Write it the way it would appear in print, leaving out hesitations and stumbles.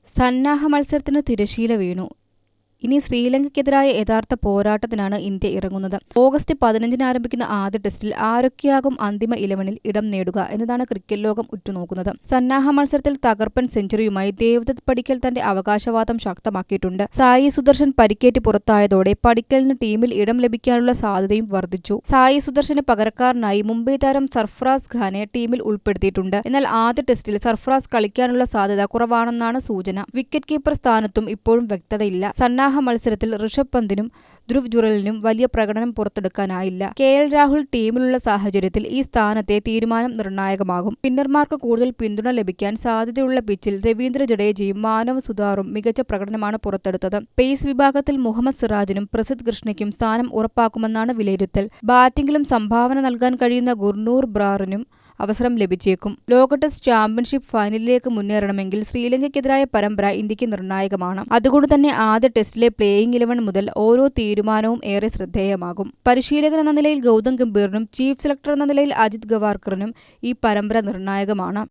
സന്നാഹ മത്സരത്തിന് തിരശ്ശീല വീണു. ഇനി ശ്രീലങ്കയ്ക്കെതിരായ യഥാർത്ഥ പോരാട്ടത്തിനാണ് ഇന്ത്യ ഇറങ്ങുന്നത്. ഓഗസ്റ്റ് 15-ന് ആരംഭിക്കുന്ന ആദ്യ ടെസ്റ്റിൽ ആരൊക്കെയാകും അന്തിമ 11-ൽ ഇടം നേടുക എന്നതാണ് ക്രിക്കറ്റ് ലോകം ഉറ്റുനോക്കുന്നത്. സന്നാഹ മത്സരത്തിൽ തകർപ്പൻ സെഞ്ചുറിയുമായി ദേവ്ദത്ത് പടിക്കൽ തന്റെ അവകാശവാദം ശക്തമാക്കിയിട്ടുണ്ട്. സായി സുദർശൻ പരിക്കേറ്റ് പുറത്തായതോടെ പടിക്കലിന് ടീമിൽ ഇടം ലഭിക്കാനുള്ള സാധ്യതയും വർദ്ധിച്ചു. സായി സുദർശന് പകരക്കാരനായി മുംബൈ താരം സർഫറാസ് ഖാനെ ടീമിൽ ഉൾപ്പെടുത്തിയിട്ടുണ്ട്. എന്നാൽ ആദ്യ ടെസ്റ്റിൽ സർഫറാസ് കളിക്കാനുള്ള സാധ്യത കുറവാണെന്നാണ് സൂചന. വിക്കറ്റ് കീപ്പർ സ്ഥാനത്തും ഇപ്പോഴും വ്യക്തതയില്ല. സന്നാഹ മത്സരത്തിൽ ഋഷഭ് പന്തിനും ധ്രുവ് ജുറലിനും വലിയ പ്രകടനം പുറത്തെടുക്കാനായില്ല. KL രാഹുൽ ടീമിലുള്ള സാഹചര്യത്തിൽ ഈ സ്ഥാനത്തെ തീരുമാനം നിർണായകമാകും. സ്പിന്നർമാർക്ക് കൂടുതൽ പിന്തുണ ലഭിക്കാൻ സാധ്യതയുള്ള പിച്ചിൽ രവീന്ദ്ര ജഡേജയും മാനവ് സുതാറും മികച്ച പ്രകടനമാണ് പുറത്തെടുത്തത്. പേസ് വിഭാഗത്തിൽ മുഹമ്മദ് സിറാജിനും പ്രസിദ്ധ് കൃഷ്ണയ്ക്കും സ്ഥാനം ഉറപ്പാക്കുമെന്നാണ് വിലയിരുത്തൽ. ബാറ്റിംഗിലും സംഭാവന നൽകാൻ കഴിയുന്ന ഗുർനൂർ ബ്രാറിനും അവസരം ലഭിച്ചേക്കും. ലോക ടെസ്റ്റ് ചാമ്പ്യൻഷിപ്പ് ഫൈനലിലേക്ക് മുന്നേറണമെങ്കിൽ ശ്രീലങ്കയ്ക്കെതിരായ പരമ്പര ഇന്ത്യക്ക് നിർണായകമാണ്. അതുകൊണ്ട് തന്നെ ആദ്യ ടെസ്റ്റിലെ പ്ലേയിങ് 11 മുതൽ ഓരോ തീരുമാനവും ഏറെ ശ്രദ്ധേയമാകും. പരിശീലകൻ എന്ന നിലയിൽ ഗൗതം ഗംഭീറിനും ചീഫ് സെലക്ടർ എന്ന നിലയിൽ അജിത് ഗവാർക്കറിനും ഈ പരമ്പര നിർണായകമാണ്.